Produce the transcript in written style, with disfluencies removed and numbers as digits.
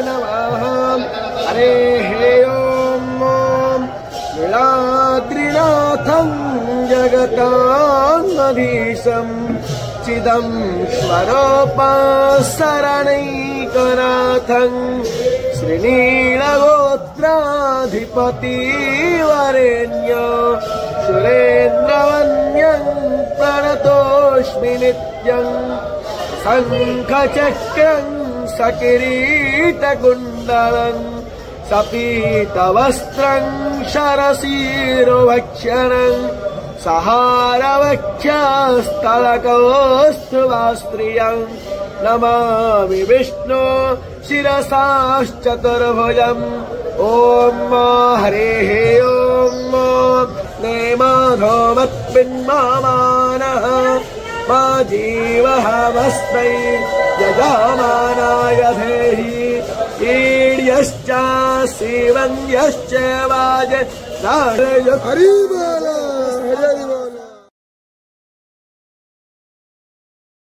नमः हरेः ॐ नीलाद्रिनाथं जगतान्मधीशं चिदं स्वरूपशरणैकनाथं श्रीनीलगोत्राधिपतिवरेण्य सुरेन्द्रवन्यं प्रणतोऽस्मि नित्यं शङ्खचक्रं सकिरीटकुण्डलं सपीतवस्त्रं शरशिरोभक्षणं सहारवक्षस्थलकौस्तुभास्त्रियं नमामि विष्णु शिरसाश्चतुर्भुजम् ॐ हरेः ॐ नेमाधोमत्पिन्मानः मा जीवहमस्मै यजमानाय धेहि ईड्यश्च शिवन्यश्च वाज हरि बोल हरि बोल।